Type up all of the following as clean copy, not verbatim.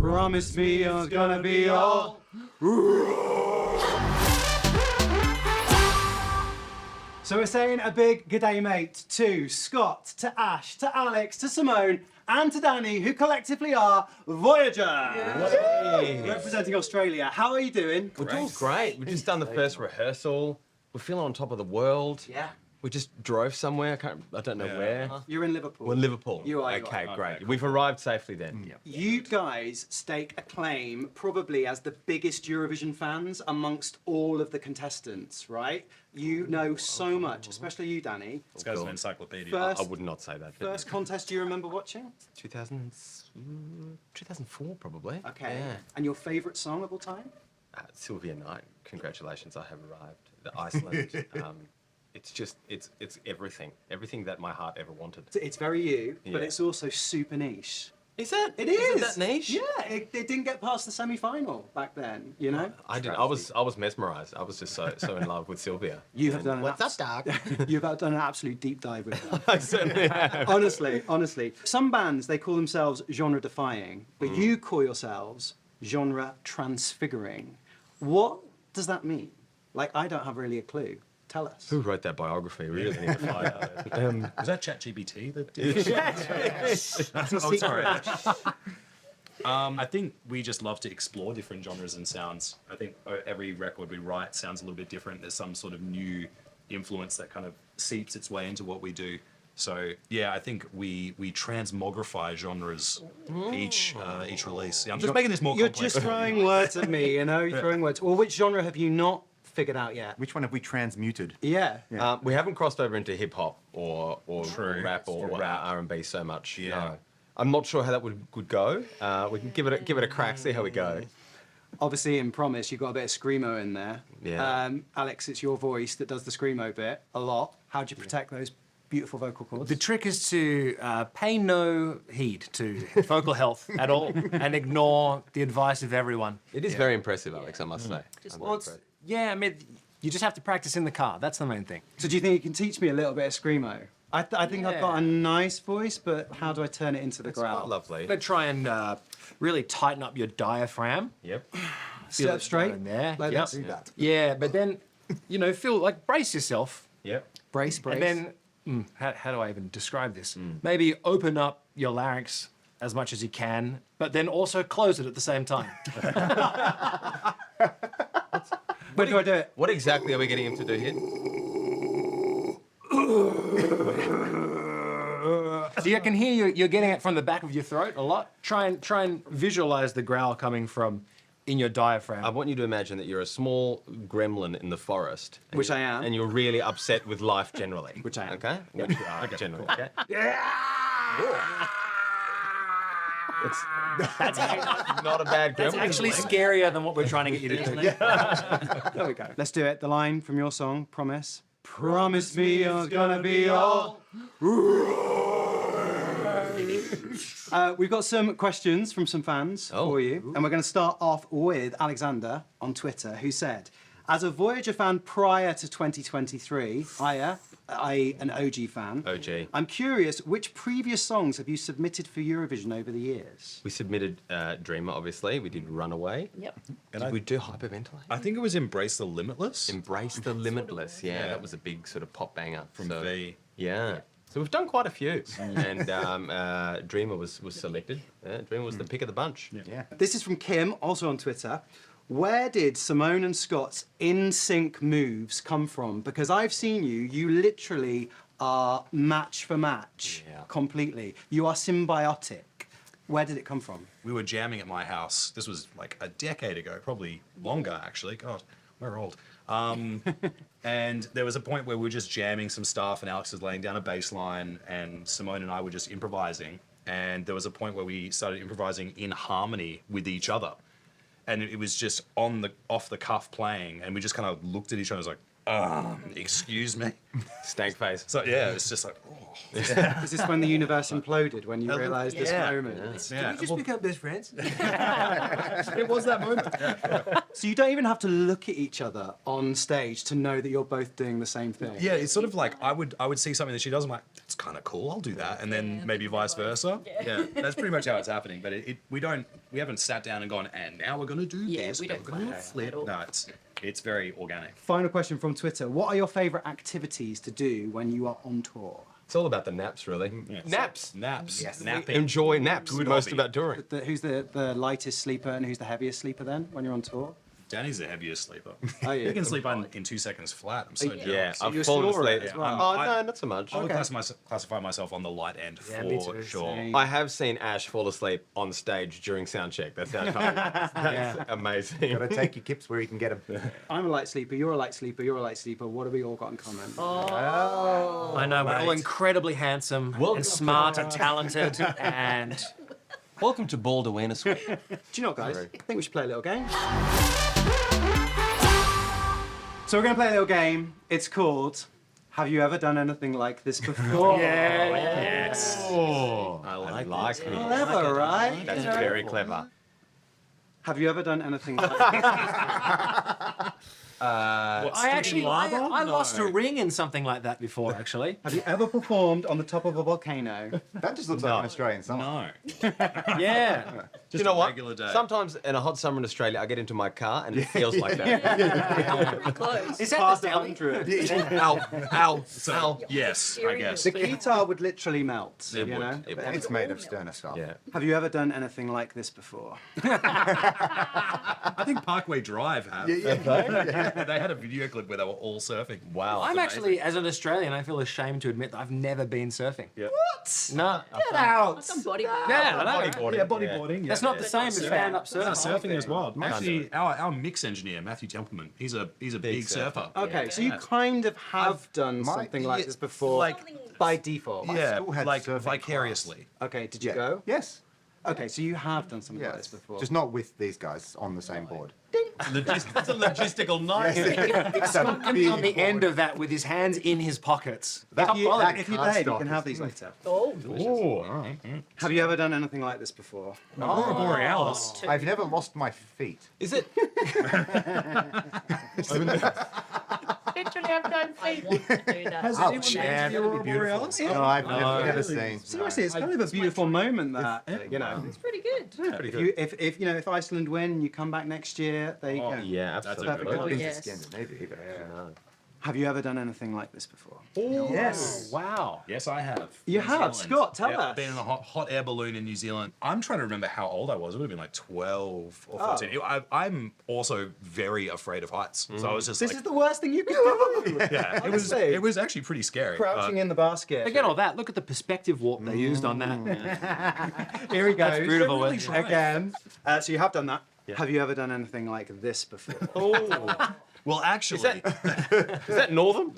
Promise me it's gonna be all. So we're saying a big good day, mate, to Scott, to Ash, to Alex, to Simone, and to Danny, who collectively are Voyager. Yay. Representing Australia. How are you doing? We're doing great. We've just done the first rehearsal. We're feeling on top of the world. Yeah. We just drove somewhere. I don't know where. You're in Liverpool. We're in Liverpool. You are. Okay, great. We've arrived safely then. Yep. You guys stake a claim probably as the biggest Eurovision fans amongst all of the contestants, right? You know so much, especially you, Danny. This guy's an encyclopedia. I would not say that. First contest you remember watching? 2004, probably. Okay. Yeah. And your favourite song of all time? Sylvia Knight. Congratulations, I have arrived. The Iceland. It's everything that my heart ever wanted. It's very you, but it's also super niche. Is that? It is. Is it that niche? Yeah, it didn't get past the semi-final back then, you know? I did. I was mesmerised. I was just so in love with Sylvia. You have done What's up, dog? You've done an absolute deep dive with her. I certainly have. Honestly. Some bands, they call themselves genre-defying, but you call yourselves genre-transfiguring. What does that mean? Like, I don't have really a clue. Tell us. Who wrote that biography? We really need to find out. Was that ChatGPT that did it? Oh, sorry. I think we just love to explore different genres and sounds. I think every record we write sounds a little bit different. There's some sort of new influence that kind of seeps its way into what we do. So yeah, I think we transmogrify genres each release. Yeah, I'm just making this more complex. You're just throwing words at me, you know? You're throwing words. Well, which genre have you not figured out yet? Which one have we transmuted? Yeah. We haven't crossed over into hip hop or rap or rap. R&B so much. Yeah. No. I'm not sure how that would go. We can give it a crack, see how we go. Obviously, in Promise, you've got a bit of screamo in there. Yeah. Alex, it's your voice that does the screamo bit a lot. How do you protect those beautiful vocal cords? The trick is to pay no heed to vocal health at all and ignore the advice of everyone. It is very impressive, Alex, I must say. Yeah, I mean, you just have to practice in the car. That's the main thing. So do you think you can teach me a little bit of screamo? I think I've got a nice voice, but how do I turn it into the growl? Quite lovely. I'm gonna try and really tighten up your diaphragm. Yep. Sit up straight. In there. Like Yep. that. Yeah, but then, feel like brace yourself. Yep. Brace. And then, how do I even describe this? Maybe open up your larynx as much as you can, but then also close it at the same time. Where do I do it? What exactly are we getting him to do here? See, I can hear you're getting it from the back of your throat a lot. Try and visualize the growl coming from in your diaphragm. I want you to imagine that you're a small gremlin in the forest. Which I am. And you're really upset with life generally. Which I am. Okay? Which you are generally. Okay? That's not a bad gremlin. That's actually scarier than what we're trying to get you to do. There we go. Let's do it. The line from your song, Promise. Promise me it's gonna be all. We've got some questions from some fans for you. And we're going to start off with Alexander on Twitter, who said, as a Voyager fan prior to 2023, an OG fan. OG. I'm curious, which previous songs have you submitted for Eurovision over the years? We submitted Dreamer, obviously. We did Runaway. Yep. Did we do Hyperventilate? I think it was Embrace the Limitless. Embrace the Limitless. Yeah, that was a big sort of pop banger. From V. Yeah. So we've done quite a few. And Dreamer was selected. Dreamer was the pick of the bunch. Yeah. This is from Kim, also on Twitter. Where did Simone and Scott's in-sync moves come from? Because I've seen you literally are match for match completely. You are symbiotic. Where did it come from? We were jamming at my house. This was like a decade ago, probably longer actually. God, we're old. And there was a point where we were just jamming some stuff and Alex was laying down a bass line and Simone and I were just improvising. And there was a point where we started improvising in harmony with each other. And it was just off the cuff playing, and we just kind of looked at each other and was like, excuse me. Stank face. So yeah, it's just like, oh. Is this when the universe imploded, when you realised this moment? Can we just become best friends? It was that moment. So you don't even have to look at each other on stage to know that you're both doing the same thing? Yeah, it's sort of like I would see something that she does, I'm like, that's kind of cool. I'll do that, and then maybe vice versa. Yeah, that's pretty much how it's happening. But we haven't sat down and gone, and now we're gonna do this. we don't we're gonna plan that flip. at all. No, it's very organic. Final question from Twitter. What are your favourite activities to do when you are on tour? It's all about the naps, really. Naps. Naps. Yes. Napping. Enjoy naps. Good Most hobby. about touring. Who's the lightest sleeper and who's the heaviest sleeper then when you're on tour? Danny's the heaviest sleeper. Oh, yeah. He can sleep in 2 seconds flat. I'm so jealous. Yeah, So you're I've fallen snorer asleep. as well. Oh, I- no, not so much. I would Okay. classify myself on the light end Yeah, me for too. sure. Same. I have seen Ash fall asleep on stage during sound check. That's how That's amazing. Got to take your kips where you can get them. I'm a light sleeper, you're a light sleeper, you're a light sleeper. What have we all got in common? I know, we're all incredibly handsome and smart and talented and... Welcome to Bald Awareness Week. Do you know what, guys? I think we should play a little game. So we're going to play a little game. It's called Have You Ever Done Anything Like This Before? Yes. I like it. Clever, right? That's very clever. Have you ever done anything like I lost a ring in something like that before, actually. Have you ever performed on the top of a volcano? That just looks like an Australian song. No. Yeah. Do you know what? regular day. Sometimes in a hot summer in Australia, I get into my car and it feels like that. Close. Is that Past the deli? 100. Ow. Yes, I guess. The guitar would literally melt, It you would. know? It would. It's made of sterner stuff. Yeah. Have you ever done anything like this before? I think Parkway Drive have. They had a video clip where they were all surfing. Wow. I'm actually, as an Australian, I feel ashamed to admit that I've never been surfing. Yeah. What? No. Get out! I've done bodyboarding. Yeah, I know. Bodyboarding. Yeah, bodyboarding. That's not the same as stand-up surfing. Surfing as well. Actually, our mix engineer, Matthew Templeman, he's a big surfer. Okay, so you kind of have done my- something like yeah, this before, like- by default. Yeah, school had like surfing vicariously. Okay, did you Yeah. go? Yes. Okay, so you have done something like this Yes. before. Just not with these guys on the same board. It's a logistical nightmare. Except Coming on the end of that with his hands in his pockets. if you, that if you card behave, you stock can is- have these later. Oh, Have you ever done anything like this before? Aurora Borealis. I've never lost my feet. Is it? literally have no feet. I want to do that. Ouch. Yeah, that'd be beautiful. No, I've never seen. Seriously, it's kind of a beautiful moment that, you know. It's pretty good. If you know, if Iceland win, you come back next year, there you go. Yeah, That's a absolutely. good Oh, Been yes. to Scandinavia. Have you ever done anything like this before? Yes. Wow. Yes, I have. You New have? Zealand. Scott, tell Yeah, us. Been in a hot air balloon in New Zealand. I'm trying to remember how old I was. It would have been like 12 or 14. I'm also very afraid of heights. So I was just This like, is the worst thing you could do. yeah, honestly. it was actually pretty scary. Crouching in the basket. Forget all that. Look at the perspective warp they used on that. Here he goes. That's beautiful. really isn't try. it? Again. So you have done that. Have you ever done anything like this before? Well, actually, Is that Northern?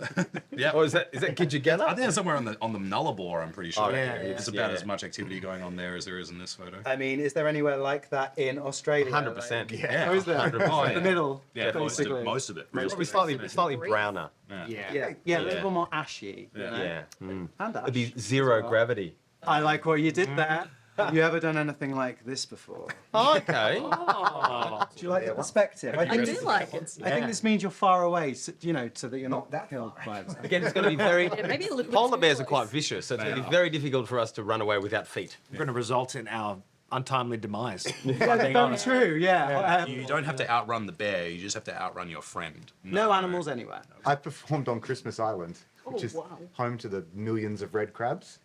yeah. Or is that Gidgegana? I think it's somewhere on the Nullarbor, I'm pretty sure. Oh, yeah, There's yeah. about Yeah. as much activity going on there as there is in this photo. I mean, is there anywhere like that in Australia? 100%. Like, Yeah, oh, is there? 100%. In the middle. Yeah, basically. most of it. Probably slightly browner. Yeah, a little more ashy. You know? Yeah. And It'd ash. be zero gravity. I like what you did there. Have you ever done anything like this before? Okay. Do you like the perspective? I do like it. I think this means you're far away, so, you know, so that you're not that killed by it. Again, it's going to be very. Yeah, maybe a little bit Polar too bears are close. quite vicious, so it's going to be very difficult for us to run away without feet. We're going to result in our untimely demise. Very true, yeah. You don't have to outrun the bear, you just have to outrun your friend. No animals anywhere. I performed on Christmas Island, which Oh, is wow. home to the millions of red crabs.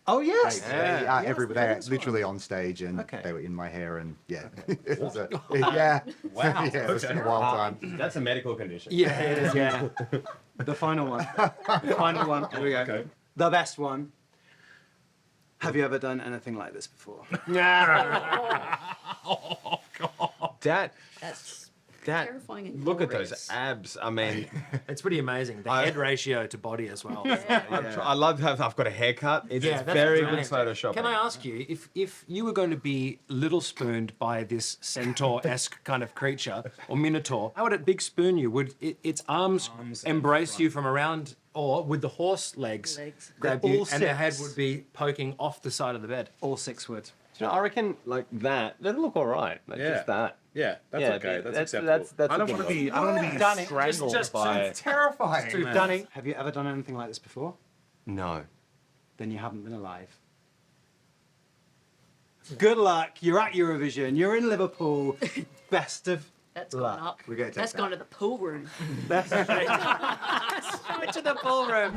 Oh, yes. They are Yes, they're there is one. literally on stage, and Okay. they were in my hair, and yeah, it was yeah, Wow. yeah, it was a wild time. That's a medical condition. Yeah, it is. Yeah. The final one. The final one. Here we go. The best one. Have you ever done anything like this before? That That's that. terrifying and Look at glorious. those abs. I mean, It's pretty amazing. The head ratio to body as well. I love how I've got a haircut. It's Yeah, that's very good brilliant. Photoshop. Can I ask you, if you were going to be little spooned by this centaur-esque kind of creature, or minotaur, how would it big spoon you? Would its arms embrace you from around, or would the horse legs grab They're you all and the head six. would be poking off the side of the bed? All 6 wood. You know, I reckon like that. That'll look all right. Like Yeah. just that. Yeah, that's Yeah, okay. That's that's- acceptable. that's I a don't good want to one. be. I don't want to be Danny, strangled by. terrifying. Danny, have you ever done anything like this before? No. then you haven't been alive. Good luck. You're at Eurovision. You're in Liverpool. Best of That's luck. gone up. We're gonna take That's that. gone to the pool room. Best Straight to the ballroom.